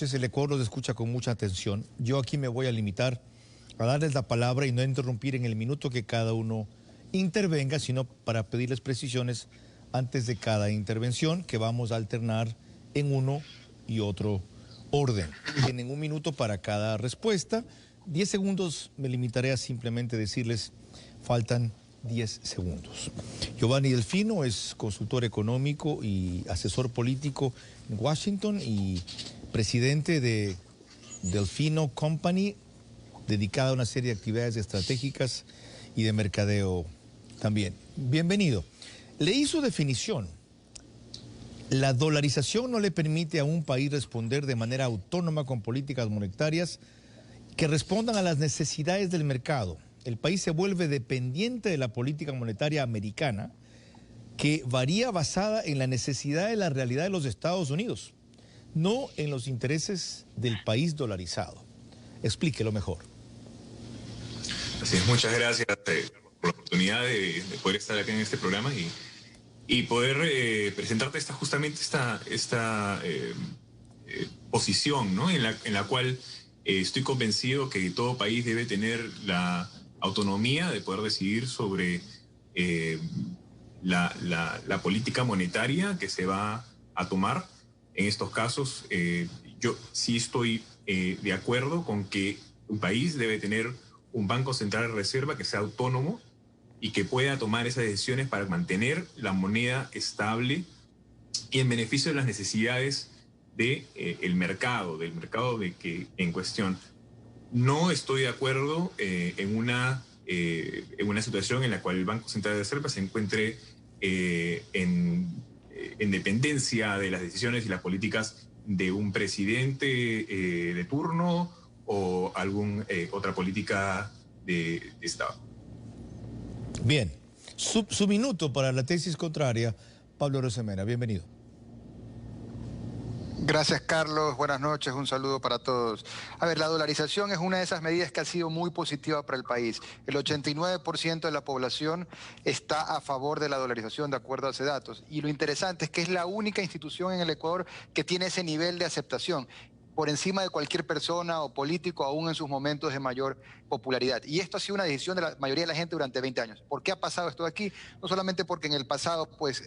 El Ecuador los escucha con mucha atención. Yo aquí me voy a limitar a darles la palabra y no interrumpir en el minuto que cada uno intervenga, sino para pedirles precisiones antes de cada intervención, que vamos a alternar en uno y otro orden. Tienen un minuto para cada respuesta. 10 segundos me limitaré a simplemente decirles, faltan 10 segundos. Giovanni Delfino es consultor económico y asesor político en Washington y presidente de Delfino Company, dedicada a una serie de actividades estratégicas y de mercadeo también. Bienvenido. Leí su definición. La dolarización no le permite a un país responder de manera autónoma con políticas monetarias que respondan a las necesidades del mercado. El país se vuelve dependiente de la política monetaria americana, que varía basada en la necesidad de la realidad de los Estados Unidos, no en los intereses del país dolarizado. Explíquelo mejor. Así es, muchas gracias por la oportunidad de poder estar aquí en este programa y poder presentarte justamente esta posición, ¿no? en la cual estoy convencido que todo país debe tener la autonomía de poder decidir sobre la política monetaria que se va a tomar. En estos casos, yo sí estoy de acuerdo con que un país debe tener un Banco Central de Reserva que sea autónomo y que pueda tomar esas decisiones para mantener la moneda estable y en beneficio de las necesidades del mercado en cuestión. No estoy de acuerdo en una situación en la cual el Banco Central de Reserva se encuentre en dependencia de las decisiones y las políticas de un presidente de turno o otra política de Estado. Bien, su minuto para la tesis contraria, Pablo Rosemena, bienvenido. Gracias, Carlos. Buenas noches. Un saludo para todos. A ver, la dolarización es una de esas medidas que ha sido muy positiva para el país. El 89% de la población está a favor de la dolarización, de acuerdo a esos datos. Y lo interesante es que es la única institución en el Ecuador que tiene ese nivel de aceptación, por encima de cualquier persona o político, aún en sus momentos de mayor popularidad. Y esto ha sido una decisión de la mayoría de la gente durante 20 años. ¿Por qué ha pasado esto aquí? No solamente porque en el pasado, pues,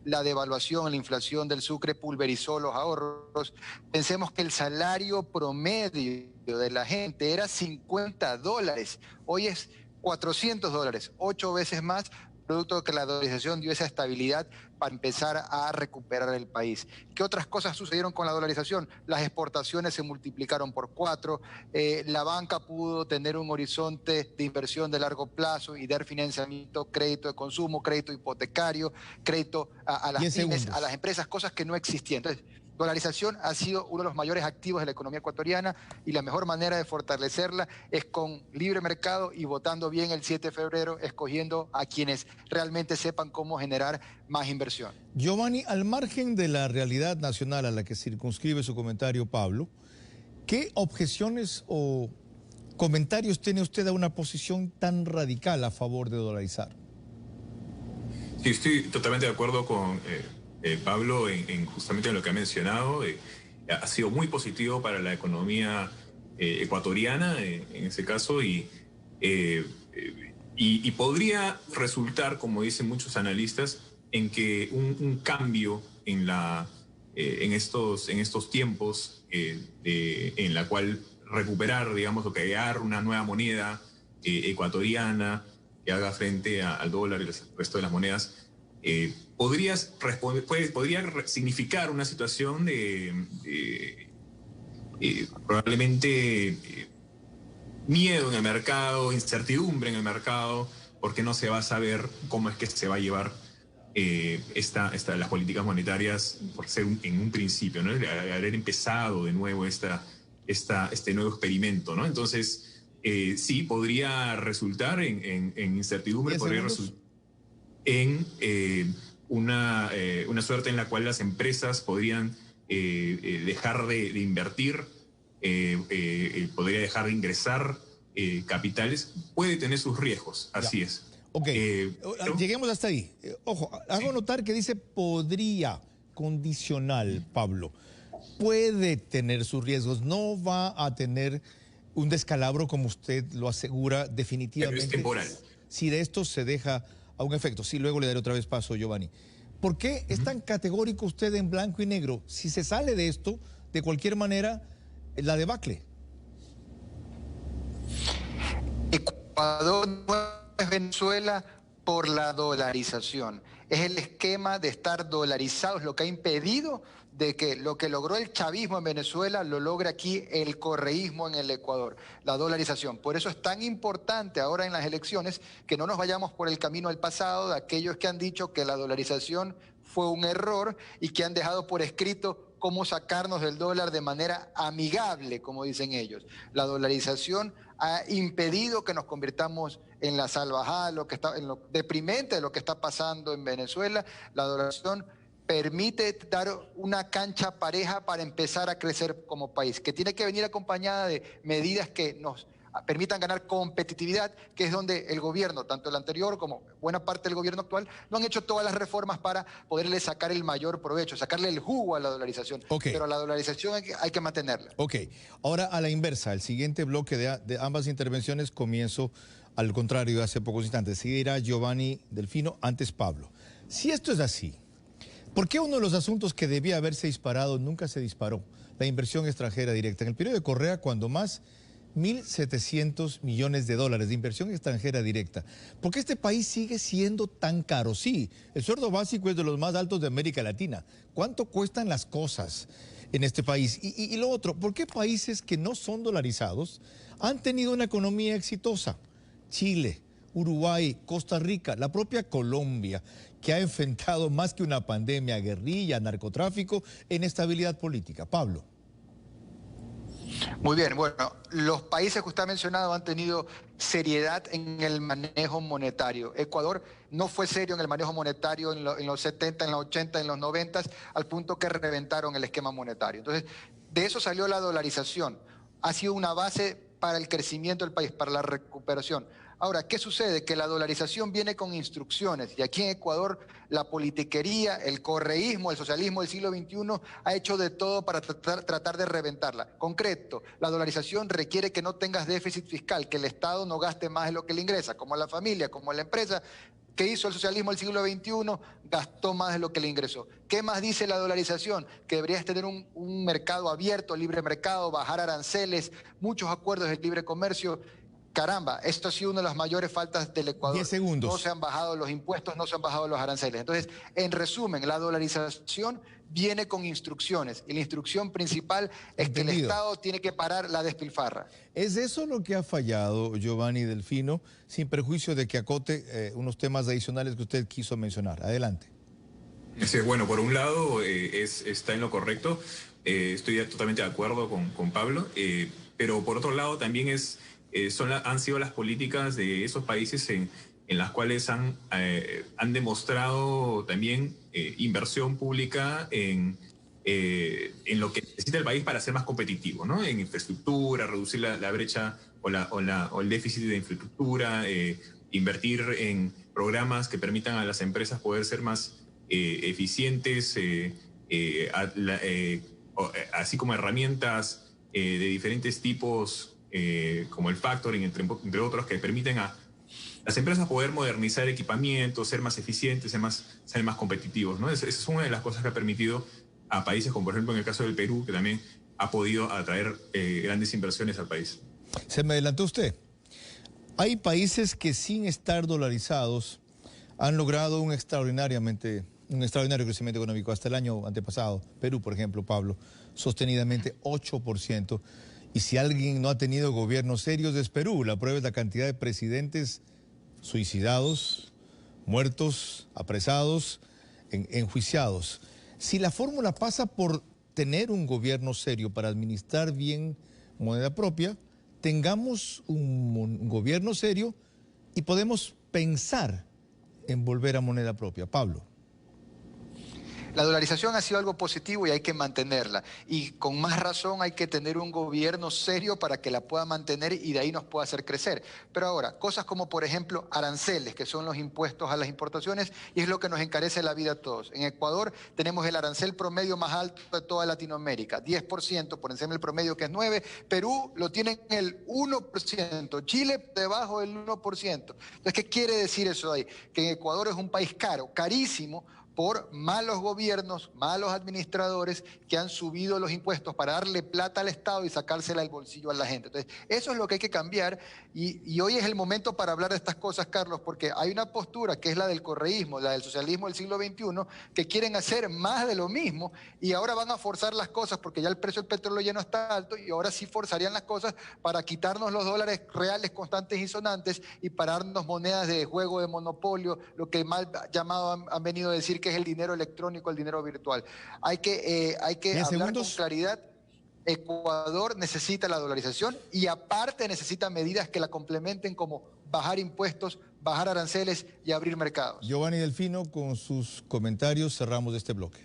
la devaluación, la inflación del sucre pulverizó los ahorros. Pensemos que el salario promedio de la gente era $50. Hoy es $400, 8 veces más, producto de que la dolarización dio esa estabilidad para empezar a recuperar el país. ¿Qué otras cosas sucedieron con la dolarización? Las exportaciones se multiplicaron por 4, la banca pudo tener un horizonte de inversión de largo plazo y dar financiamiento, crédito de consumo, crédito hipotecario, crédito a las pymes, a las empresas, cosas que no existían. Entonces, dolarización ha sido uno de los mayores activos de la economía ecuatoriana y la mejor manera de fortalecerla es con libre mercado y votando bien el 7 de febrero, escogiendo a quienes realmente sepan cómo generar más inversión. Giovanni, al margen de la realidad nacional a la que circunscribe su comentario, Pablo, ¿qué objeciones o comentarios tiene usted a una posición tan radical a favor de dolarizar? Sí, estoy totalmente de acuerdo con Pablo justamente en lo que ha mencionado. Ha sido muy positivo para la economía ecuatoriana en ese caso y podría resultar, como dicen muchos analistas, en que un cambio en estos tiempos en la cual recuperar, digamos, o crear una nueva moneda ecuatoriana que haga frente al dólar y el resto de las monedas, podría significar una situación de probablemente miedo en el mercado, incertidumbre en el mercado, porque no se va a saber cómo es que se va a llevar las políticas monetarias por ser en un principio, ¿no? Haber empezado de nuevo este nuevo experimento, ¿no? Entonces, sí, podría resultar en incertidumbre, podría resultar en una suerte en la cual las empresas podrían dejar de invertir, podría dejar de ingresar capitales, puede tener sus riesgos, así es. Ok, lleguemos hasta ahí. Ojo, hago notar que dice podría, condicional, Pablo. puede tener sus riesgos, no va a tener un descalabro como usted lo asegura definitivamente. Pero es temporal. Si de esto se deja a un efecto. Sí, luego le daré otra vez paso, Giovanni. ¿Por qué es tan categórico usted en blanco y negro? Si se sale de esto, de cualquier manera, la debacle. Ecuador no es Venezuela por la dolarización. Es el esquema de estar dolarizados lo que ha impedido de que lo que logró el chavismo en Venezuela lo logre aquí el correísmo en el Ecuador, la dolarización. Por eso es tan importante ahora en las elecciones que no nos vayamos por el camino del pasado de aquellos que han dicho que la dolarización fue un error y que han dejado por escrito cómo sacarnos del dólar de manera amigable, como dicen ellos. La dolarización ha impedido que nos convirtamos en la salvajada, en lo deprimente de lo que está pasando en Venezuela. La dolarización permite dar una cancha pareja para empezar a crecer como país, que tiene que venir acompañada de medidas que nos permitan ganar competitividad, que es donde el gobierno, tanto el anterior como buena parte del gobierno actual, no han hecho todas las reformas para poderle sacar el mayor provecho, sacarle el jugo a la dolarización. Okay. Pero la dolarización hay que mantenerla. Ok, ahora a la inversa, el siguiente bloque de ambas intervenciones comienzo al contrario de hace pocos instantes. Seguirá Giovanni Delfino, antes Pablo. Si esto es así, ¿por qué uno de los asuntos que debía haberse disparado nunca se disparó? La inversión extranjera directa. En el periodo de Correa, cuando más, 1.700 millones de dólares de inversión extranjera directa. ¿Por qué este país sigue siendo tan caro? Sí, el sueldo básico es de los más altos de América Latina. ¿Cuánto cuestan las cosas en este país? Y lo otro, ¿por qué países que no son dolarizados han tenido una economía exitosa? Chile, Uruguay, Costa Rica, la propia Colombia, que ha enfrentado más que una pandemia, guerrilla, narcotráfico, inestabilidad política. Pablo. Muy bien, bueno, los países que usted ha mencionado han tenido seriedad en el manejo monetario. Ecuador no fue serio en el manejo monetario en los 70, en los 80, en los 90, al punto que reventaron el esquema monetario. Entonces, de eso salió la dolarización. Ha sido una base para el crecimiento del país, para la recuperación. Ahora, ¿qué sucede? Que la dolarización viene con instrucciones y aquí en Ecuador la politiquería, el correísmo, el socialismo del siglo XXI ha hecho de todo para tratar de reventarla. Concreto, la dolarización requiere que no tengas déficit fiscal, que el Estado no gaste más de lo que le ingresa, como la familia, como la empresa. ¿Qué hizo el socialismo del siglo XXI? Gastó más de lo que le ingresó. ¿Qué más dice la dolarización? Que deberías tener un mercado abierto, libre mercado, bajar aranceles, muchos acuerdos de libre comercio. Caramba, esto ha sido una de las mayores faltas del Ecuador. 10 segundos. No se han bajado los impuestos, no se han bajado los aranceles. Entonces, en resumen, la dolarización viene con instrucciones y la instrucción principal es que el Estado tiene que parar la despilfarra. ¿Es eso lo que ha fallado, Giovanni Delfino, sin perjuicio de que acote unos temas adicionales que usted quiso mencionar? Adelante. Sí, bueno, por un lado está en lo correcto, estoy totalmente de acuerdo con Pablo, pero por otro lado también han sido las políticas de esos países en las cuales han demostrado también inversión pública en lo que necesita el país para ser más competitivo, ¿no? En infraestructura, reducir la brecha o el déficit de infraestructura, invertir en programas que permitan a las empresas poder ser más eficientes, así como herramientas de diferentes tipos, como el factoring, entre otros, que permiten a las empresas poder modernizar equipamientos, ser más eficientes, ser más competitivos, ¿no? Esa es una de las cosas que ha permitido a países como, por ejemplo, en el caso del Perú, que también ha podido atraer grandes inversiones al país. Se me adelantó usted. Hay países que sin estar dolarizados han logrado un extraordinario crecimiento económico hasta el año antepasado. Perú, por ejemplo, Pablo, sostenidamente 8%. Y si alguien no ha tenido gobiernos serios es Perú. La prueba es la cantidad de presidentes suicidados, muertos, apresados, enjuiciados. Si la fórmula pasa por tener un gobierno serio para administrar bien moneda propia, tengamos un gobierno serio y podemos pensar en volver a moneda propia. Pablo. La dolarización ha sido algo positivo y hay que mantenerla. Y con más razón hay que tener un gobierno serio para que la pueda mantener y de ahí nos pueda hacer crecer. Pero ahora, cosas como por ejemplo aranceles, que son los impuestos a las importaciones, y es lo que nos encarece la vida a todos. En Ecuador tenemos el arancel promedio más alto de toda Latinoamérica, 10% por encima del promedio, que es 9%. Perú lo tiene en el 1%, Chile debajo del 1%. Entonces, ¿qué quiere decir eso ahí? Que Ecuador es un país caro, carísimo, por malos gobiernos, malos administradores que han subido los impuestos para darle plata al Estado y sacársela del bolsillo a la gente. Entonces, eso es lo que hay que cambiar y hoy es el momento para hablar de estas cosas, Carlos, porque hay una postura que es la del correísmo, la del socialismo del siglo XXI, que quieren hacer más de lo mismo y ahora van a forzar las cosas porque ya el precio del petróleo ya no está alto y ahora sí forzarían las cosas para quitarnos los dólares reales constantes y sonantes y para darnos monedas de juego de monopolio, lo que mal llamado han venido a decir que es el dinero electrónico, el dinero virtual. Hay que hablar con claridad. Ecuador necesita la dolarización y aparte necesita medidas que la complementen como bajar impuestos, bajar aranceles y abrir mercados. Giovanni Delfino, con sus comentarios cerramos este bloque.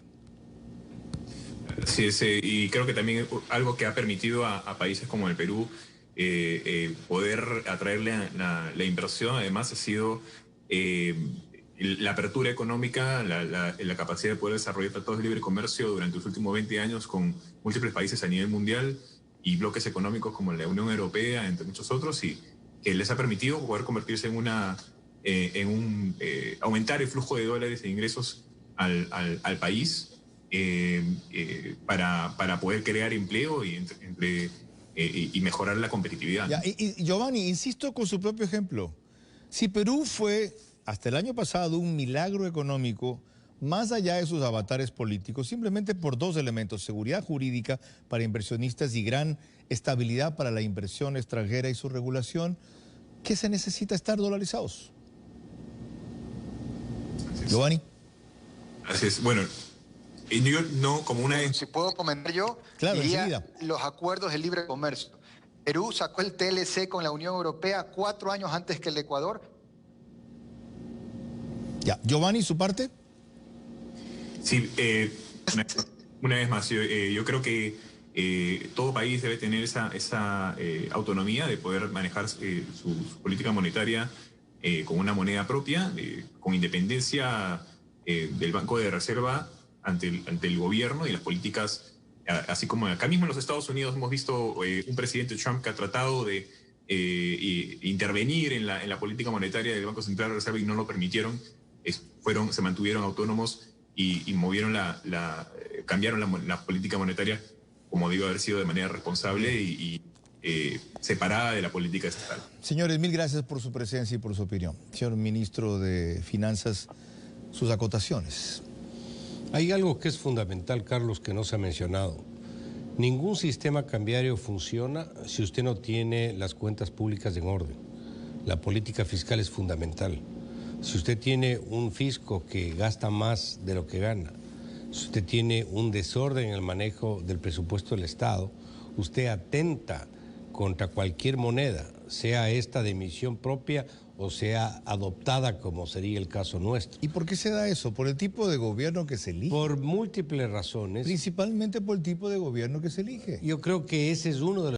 Sí, y creo que también algo que ha permitido a países como el Perú poder atraerle la inversión, además ha sido la apertura económica, la capacidad de poder desarrollar tratados de libre comercio durante los últimos 20 años con múltiples países a nivel mundial y bloques económicos como la Unión Europea, entre muchos otros, y que les ha permitido poder convertirse aumentar el flujo de dólares e ingresos al país para poder crear empleo y mejorar la competitividad. Ya, y Giovanni, insisto con su propio ejemplo. Si Perú fue hasta el año pasado un milagro económico, más allá de sus avatares políticos, simplemente por dos elementos: seguridad jurídica para inversionistas y gran estabilidad para la inversión extranjera y su regulación, ¿qué se necesita estar dolarizados? Giovanni. Así es. Bueno, yo no como una... Si puedo comentar yo, claro, diría los acuerdos de libre comercio. Perú sacó el TLC con la Unión Europea 4 años antes que el Ecuador. Ya, Giovanni, ¿su parte? Sí, una vez más, yo creo que todo país debe tener esa autonomía de poder manejar su política monetaria con una moneda propia, con independencia del Banco de Reserva ante el gobierno y las políticas, así como acá mismo en los Estados Unidos hemos visto un presidente Trump que ha tratado de intervenir en la política monetaria del Banco Central de Reserva y no lo permitieron. Se mantuvieron autónomos y movieron cambiaron la política monetaria, como digo, haber sido de manera responsable y separada de la política estatal. Señores, mil gracias por su presencia y por su opinión. Señor ministro de Finanzas, sus acotaciones. Hay algo que es fundamental, Carlos, que no se ha mencionado. Ningún sistema cambiario funciona si usted no tiene las cuentas públicas en orden. La política fiscal es fundamental. Si usted tiene un fisco que gasta más de lo que gana, si usted tiene un desorden en el manejo del presupuesto del Estado, usted atenta contra cualquier moneda, sea esta de emisión propia o sea adoptada, como sería el caso nuestro. ¿Y por qué se da eso? ¿Por el tipo de gobierno que se elige? Por múltiples razones. Principalmente por el tipo de gobierno que se elige. Yo creo que ese es uno de los